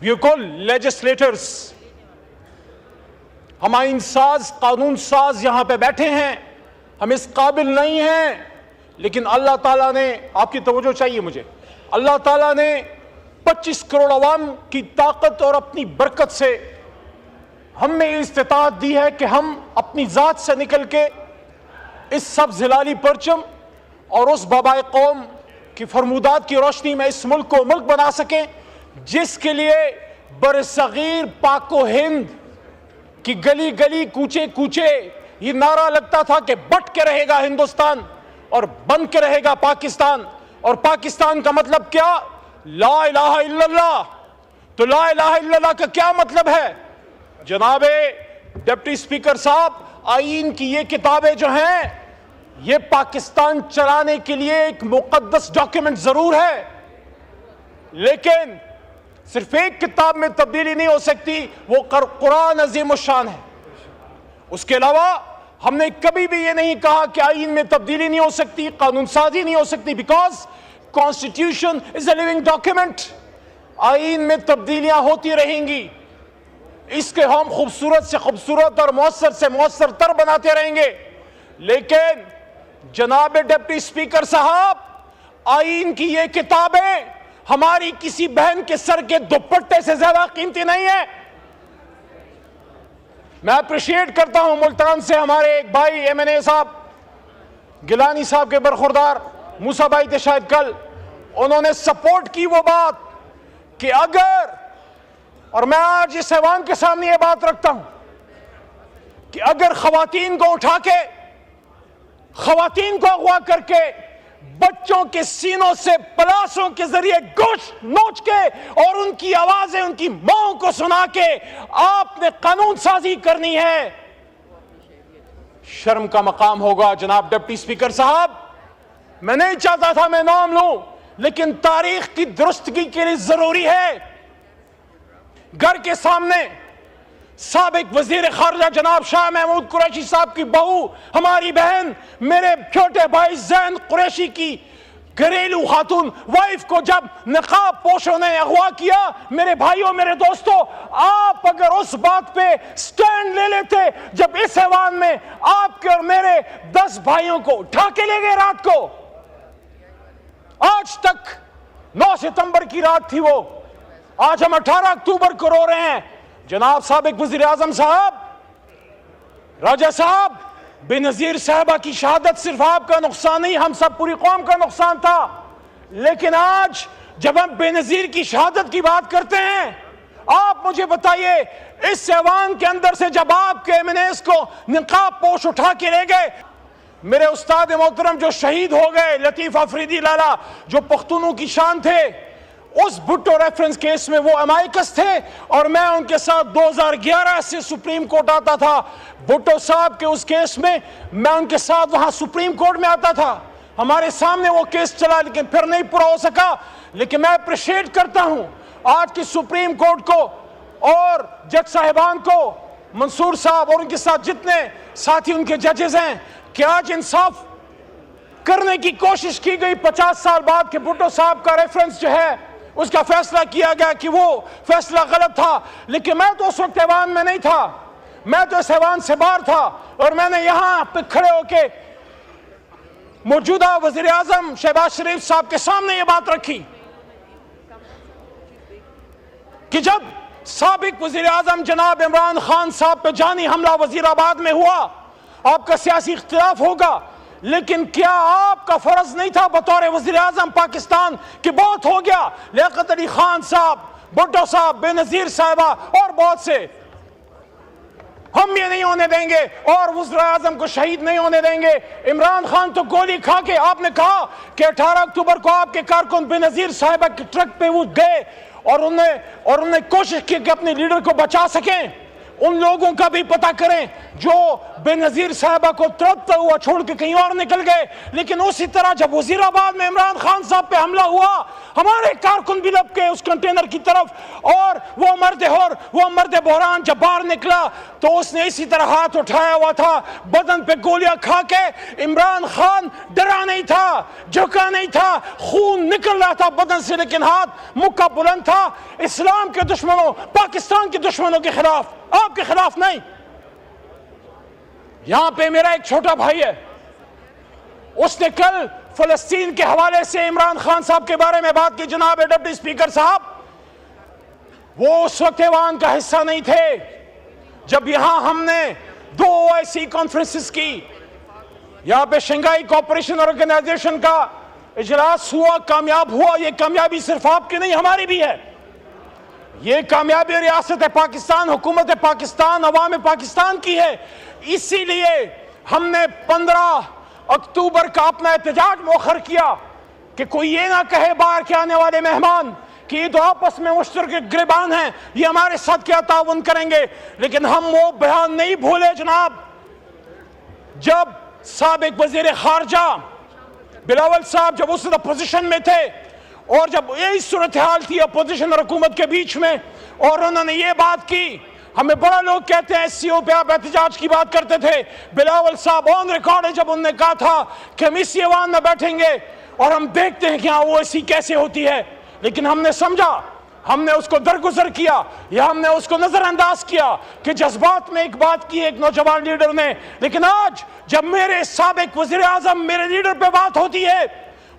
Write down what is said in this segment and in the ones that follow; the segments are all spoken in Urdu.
We are called legislators. ہم آئین ساز، قانون ساز یہاں پہ بیٹھے ہیں، ہم اس قابل نہیں ہیں، لیکن اللہ تعالیٰ نے، آپ کی توجہ چاہیے مجھے، اللہ تعالیٰ نے 25 کروڑ عوام کی طاقت اور اپنی برکت سے ہم میں استطاعت دی ہے کہ ہم اپنی ذات سے نکل کے اس سبز ہلالی پرچم اور اس بابائے قوم کی فرمودات کی روشنی میں اس ملک کو ملک بنا سکیں، جس کے لیے برصغیر پاک و ہند کی گلی گلی کوچے کوچے یہ نعرہ لگتا تھا کہ بٹ کے رہے گا ہندوستان اور بن کے رہے گا پاکستان. اور پاکستان کا مطلب کیا؟ لا الہ الا اللہ. تو لا الہ الا اللہ کا کیا مطلب ہے؟ جناب ڈپٹی اسپیکر صاحب، آئین کی یہ کتابیں جو ہیں یہ پاکستان چلانے کے لیے ایک مقدس ڈاکیومنٹ ضرور ہے، لیکن صرف ایک کتاب میں تبدیلی نہیں ہو سکتی، وہ قرآن عظیم الشان ہے. اس کے علاوہ ہم نے کبھی بھی یہ نہیں کہا کہ آئین میں تبدیلی نہیں ہو سکتی، قانون سازی نہیں ہو سکتی، because constitution is a living document. آئین میں تبدیلیاں ہوتی رہیں گی، اس کے ہم خوبصورت سے خوبصورت اور مؤثر سے مؤثر تر بناتے رہیں گے. لیکن جناب ڈپٹی اسپیکر صاحب، آئین کی یہ کتابیں ہماری کسی بہن کے سر کے دوپٹے سے زیادہ قیمتی نہیں ہے. میں اپریشیٹ کرتا ہوں ملتان سے ہمارے ایک بھائی ایم این اے صاحب، گیلانی صاحب کے برخوردار موسیٰ بھائی تھے شاید کل، انہوں نے سپورٹ کی وہ بات کہ اگر، اور میں آج اس ایوان کے سامنے یہ بات رکھتا ہوں کہ اگر خواتین کو اٹھا کے، خواتین کو اغوا کر کے، بچوں کے سینوں سے پلاسوں کے ذریعے گوشت نوچ کے اور ان کی آوازیں ان کی ماں کو سنا کے آپ نے قانون سازی کرنی ہے، شرم کا مقام ہوگا. جناب ڈپٹی اسپیکر صاحب، میں نہیں چاہتا تھا میں نام لوں، لیکن تاریخ کی درستگی کے لیے ضروری ہے. گھر کے سامنے سابق وزیر خارجہ جناب شاہ محمود قریشی صاحب کی بہو، ہماری بہن، میرے چھوٹے بھائی زین قریشی کی گھریلو خاتون وائف کو جب نقاب پوشوں نے اغوا کیا، میرے بھائیوں، میرے دوستوں، آپ اگر اس بات پہ سٹینڈ لے لیتے جب اس ایوان میں آپ کے اور میرے 10 بھائیوں کو اٹھا کے لے گئے رات کو، آج تک 9 ستمبر کی رات تھی وہ، آج ہم 18 اکتوبر کو رو رہے ہیں. جناب سابق وزیر اعظم صاحب، راجہ صاحب، بے نظیر صاحبہ کی شہادت صرف آپ کا نقصان نہیں، ہم سب پوری قوم کا نقصان تھا. لیکن آج جب ہم بے نظیر کی شہادت کی بات کرتے ہیں، آپ مجھے بتائیے اس ایوان کے اندر سے جب آپ کے ایم این ایز کو نقاب پوش اٹھا کے لے گئے، میرے استاد محترم جو شہید ہو گئے، لطیف افریدی لالا، جو پختونوں کی شان تھے، اس بھٹو ریفرنس کیس میں وہ امائکس تھے اور میں ان کے ساتھ 2011 سے سپریم کورٹ آتا تھا. بھٹو صاحب کے اس کیس میں میں ان کے ساتھ وہاں سپریم کورٹ میں آتا تھا. ہمارے سامنے وہ کیس چلا لیکن پھر نہیں پورا ہو سکا. لیکن میں اپریشیٹ کرتا ہوں آج کی سپریم کورٹ کو اور جج صاحبان کو، منصور صاحب اور ان کے ساتھ جتنے ساتھی ان کے ججز ہیں، کہ آج انصاف کرنے کی کوشش کی گئی 50 سال بعد کہ بھٹو صاحب کا ریفرنس جو ہے اس کا فیصلہ کیا گیا کہ وہ فیصلہ غلط تھا. لیکن میں تو اس وقت ایوان میں نہیں تھا، میں تو اس ایوان سے باہر تھا، اور میں نے یہاں پہ کھڑے ہو کے موجودہ وزیر اعظم شہباز شریف صاحب کے سامنے یہ بات رکھی کہ جب سابق وزیر اعظم جناب عمران خان صاحب پہ جانی حملہ وزیر آباد میں ہوا، آپ کا سیاسی اختلاف ہوگا، لیکن کیا آپ کا فرض نہیں تھا بطور وزیر اعظم پاکستان کہ بہت ہو گیا، لیاقت علی خان صاحب، بھٹو صاحب، بے نظیر صاحبہ اور بہت سے، ہم یہ نہیں ہونے دیں گے اور وزیر اعظم کو شہید نہیں ہونے دیں گے. عمران خان تو گولی کھا کے، آپ نے کہا کہ 18 اکتوبر کو آپ کے کارکن بے نظیر صاحبہ کے ٹرک پہ وہ گئے اور انہوں نے کوشش کی کہ اپنے لیڈر کو بچا سکیں. ان لوگوں کا بھی پتہ کریں جو بے-نظیر صاحبہ کو تڑپتا ہوا چھوڑ کے کہیں اور نکل گئے. لیکن اسی طرح جب وزیر آباد میں عمران خان صاحب پہ حملہ ہوا، ہمارے کارکن بھی لپ کے اس کنٹینر کی طرف، اور وہ مرد بحران جب باہر نکلا تو اس نے اسی طرح ہاتھ اٹھایا ہوا تھا، بدن پہ گولیاں کھا کے. عمران خان ڈرا نہیں تھا، جھکا نہیں تھا، خون نکل رہا تھا بدن سے، لیکن ہاتھ مکہ بلند تھا اسلام کے دشمنوں، پاکستان کے دشمنوں کے خلاف، آپ کے خلاف نہیں. یہاں پہ میرا ایک چھوٹا بھائی ہے، اس نے کل فلسطین کے حوالے سے عمران خان صاحب کے بارے میں بات کی. جناب ڈپٹی اسپیکر صاحب، وہ اس وقت ایوان کا حصہ نہیں تھے جب یہاں ہم نے 2 OIC کانفرنسز کی. یہاں پہ شنگھائی کوآپریشن آرگنائزیشن کا اجلاس ہوا، کامیاب ہوا. یہ کامیابی صرف آپ کی نہیں، ہماری بھی ہے. یہ کامیابی ریاست پاکستان، حکومت پاکستان، عوام پاکستان کی ہے. اسی لیے ہم نے 15 اکتوبر کا اپنا احتجاج مؤخر کیا کہ کوئی یہ نہ کہے باہر کے آنے والے مہمان کہ یہ تو آپس میں مشترک گریبان ہیں، یہ ہمارے ساتھ کیا تعاون کریں گے. لیکن ہم وہ بیان نہیں بھولے جناب، جب سابق وزیر خارجہ بلاول صاحب جب اس اپوزیشن میں تھے، اور جب یہی صورتحال تھی اپوزیشن اور حکومت کے بیچ میں، اور انہوں نے یہ بات کی. ہمیں بڑا لوگ کہتے ہیں SCO پہ آپ احتجاج کی بات کرتے تھے. بلاول صاحب آن ریکارڈ ہے جب انہوں نے کہا تھا کہ ہم اسی ایوان میں بیٹھیں گے اور ہم دیکھتے ہیں کہ ہاں وہ ایسی کیسے ہوتی ہے. لیکن ہم نے سمجھا، ہم نے اس کو درگزر کیا، یا ہم نے اس کو نظر انداز کیا کہ جذبات میں ایک بات کی ایک نوجوان لیڈر نے. لیکن آج جب میرے سابق وزیر اعظم میرے لیڈر پہ بات ہوتی ہے،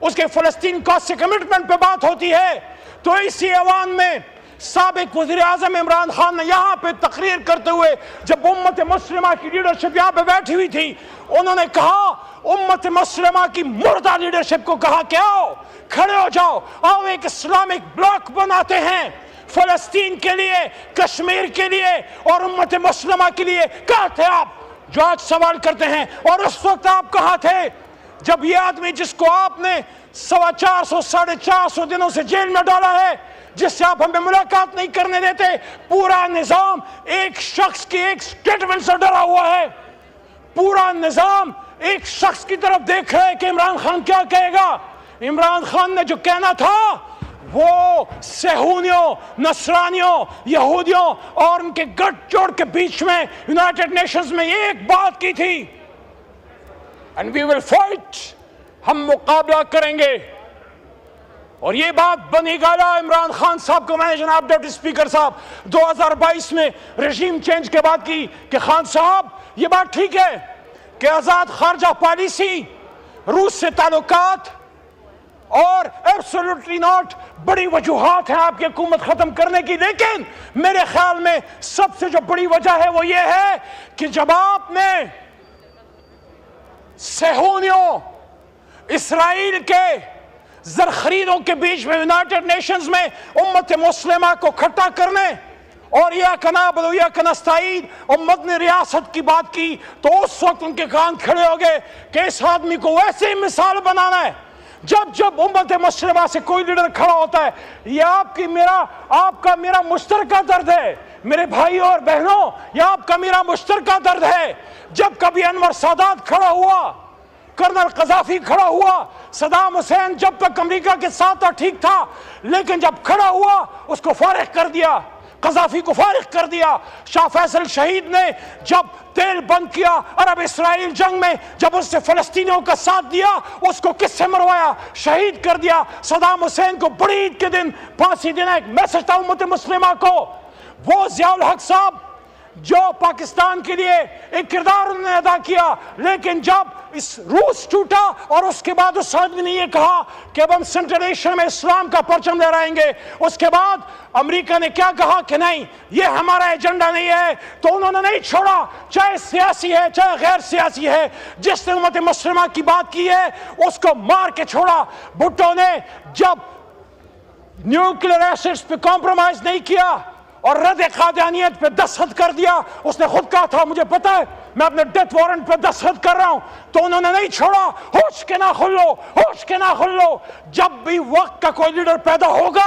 اس کے فلسطین کا سے کمٹمنٹ پہ بات ہوتی ہے، تو اسی ایوان میں سابق وزیر اعظم عمران خان نے یہاں پہ تقریر کرتے ہوئے، جب امت مسلمہ کی لیڈرشپ یہاں پہ بیٹھی ہوئی تھی، انہوں نے کہا، امت مسلمہ کی مردہ لیڈرشپ کو کہا کہ آؤ کھڑے ہو جاؤ، آؤ ایک اسلامک بلاک بناتے ہیں فلسطین کے لیے، کشمیر کے لیے اور امت مسلمہ کے لیے. کہاں تھے آپ جو آج سوال کرتے ہیں؟ اور اس وقت آپ کہاں تھے جب یہ آدمی جس کو آپ نے 450 ساڑھے 400 دنوں سے جیل میں ڈالا ہے، جس سے آپ ہمیں ملاقات نہیں کرنے دیتے، پورا نظام ایک شخص کی ایک سٹیٹمنٹ سے ڈرا ہوا ہے، پورا نظام ایک شخص کی طرف دیکھ رہے کہ عمران خان کیا کہے گا. عمران خان نے جو کہنا تھا وہ صہیونیوں، نصرانیوں، یہودیوں اور ان کے گٹھ جوڑ کے بیچ میں یونائٹڈ نیشنز میں ایک بات کی تھی، and we will fight، ہم مقابلہ کریں گے. اور یہ بات بنی گالا عمران خان صاحب کو میں نے جناب ڈپٹی اسپیکر صاحب 2022 میں رژیم چینج کے بعد کی کہ خان صاحب یہ بات ٹھیک ہے کہ آزاد خارجہ پالیسی، روس سے تعلقات اور ایبسولوٹلی ناٹ بڑی وجوہات ہیں آپ کی حکومت ختم کرنے کی. لیکن میرے خیال میں سب سے جو بڑی وجہ ہے وہ یہ ہے کہ جب آپ نے صہیونیوں، اسرائیل کے زرخریدوں کے بیچ میں یونائٹڈ نیشنز میں امت مسلمہ کو کھٹا کرنے اور ایاک نعبد و ایاک نستعین اور مدنی ریاست کی بات کی، تو اس وقت ان کے کان کھڑے ہو گئے کہ اس آدمی کو ویسے ہی مثال بنانا ہے. جب امت مسلمہ سے کوئی لیڈر کھڑا ہوتا ہے، یہ آپ کا میرا مشترکہ درد ہے میرے بھائیوں اور بہنوں، یہ آپ کا میرا مشترکہ درد ہے. جب کبھی انور سادات کھڑا ہوا، کرنل قذافی کھڑا ہوا، صدام حسین جب تک امریکہ کے ساتھ تھا ٹھیک تھا، لیکن جب کھڑا ہوا اس کو فارغ کر دیا، قذافی کو فارغ کر دیا. شاہ فیصل شہید نے جب تیل بند کیا عرب اسرائیل جنگ میں، جب اس نے فلسطینیوں کا ساتھ دیا، اس کو کس سے مروایا؟ شہید کر دیا. صدام حسین کو بڑی عید کے دن پھانسی دینا ایک میسج تھا امت مسلمہ کو. وہ ضیاء الحق صاحب جو پاکستان کے لیے ایک کردار انہوں نے ادا کیا، لیکن جب اس روس ٹوٹا اور اس کے بعد اس آدمی نے یہ کہا کہ اب ہم سینٹرل ایشیا میں اسلام کا پرچم لہرائیں گے، اس کے بعد امریکہ نے کیا کہا کہ نہیں یہ ہمارا ایجنڈا نہیں ہے، تو انہوں نے نہیں چھوڑا، چاہے سیاسی ہے چاہے غیر سیاسی ہے. جس نے امت مسلمہ کی بات کی ہے اس کو مار کے چھوڑا. بھٹو نے جب نیوکلیر ایسٹس پہ کمپرومائز نہیں کیا اور رد قادیانیت پہ دستخط کر دیا. اس نے خود کہا تھا مجھے پتا ہے میں اپنے ڈیتھ وارنٹ پہ دستخط کر رہا ہوں, تو انہوں نے نہیں چھوڑا. ہوش کے نہ کھلو, ہوش کے نہ کھلو. جب بھی وقت کا کوئی لیڈر پیدا ہوگا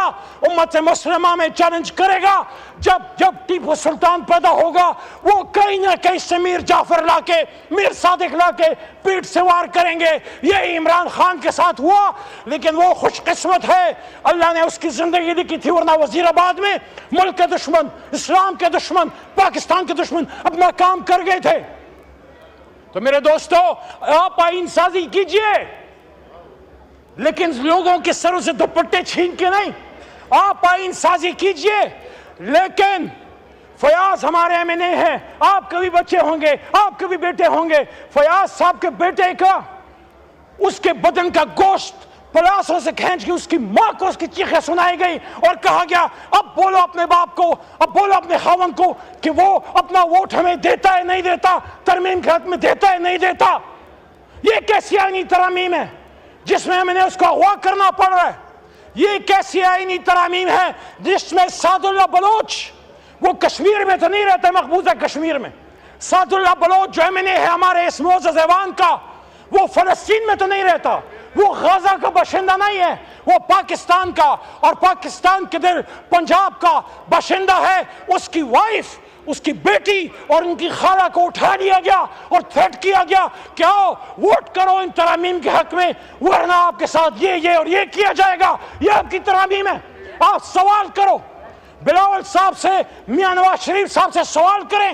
امت مسلمہ میں چیلنج کرے گا. جب ٹیپو سلطان پیدا ہوگا وہ کہیں نہ کہیں سے میر جعفر لا کے, میر صادق لا کے پیٹ سے وار کریں گے. یہی عمران خان کے ساتھ ہوا, لیکن وہ خوش قسمت ہے اللہ نے اس کی زندگی لکھی تھی, ورنہ وزیر آباد میں ملک کے دشمن, اسلام کے دشمن, پاکستان کے دشمن اپنا کام کر گئے تھے. تو میرے دوستو آپ آئین سازی کیجئے, لیکن لوگوں کے سروں سے دوپٹے چھین کے نہیں. آپ آئین سازی کیجئے, لیکن فیاض ہمارے ایم این اے ہیں, آپ کے بھی بچے ہوں گے, آپ کے بھی بیٹے ہوں گے. فیاض صاحب کے بیٹے کا اس کے بدن کا گوشت پلاسوں سے کھینچ کے اس کی ماں کو اس کی چیخیں سنائی گئی اور کہا گیا اب بولو اپنے باپ کو, اب بولو اپنے خاوند کو کہ وہ اپنا ووٹ ہمیں دیتا ہے نہیں دیتا, ترمیم کے حق میں دیتا ہے نہیں دیتا. یہ کیسی آئینی ترامیم ہے جس میں ہمیں اس کو اغوا کرنا پڑ رہا ہے؟ یہ کیسی آئینی ترامیم ہے جس میں سعد اللہ بلوچ, وہ کشمیر میں تو نہیں رہتا مقبوضہ کشمیر میں, سعد اللہ بلوچ جو ایم این اے ہے ہمارے اس معزز ایوان کا, وہ فلسطین میں تو نہیں رہتا, وہ غزہ کا باشندہ نہیں ہے, وہ پاکستان کا اور پاکستان کے دل پنجاب کا باشندہ ہے. اس کی وائف, اس کی بیٹی اور ان کی خالہ کو اٹھا لیا گیا اور تھریٹ کیا گیا کہ آؤ ووٹ کرو ان ترامیم کے حق میں, ورنہ آپ کے ساتھ یہ اور یہ کیا جائے گا. یہ آپ کی ترامیم ہے. آپ سوال کرو بلاول صاحب سے, میاں نواز شریف صاحب سے سوال کریں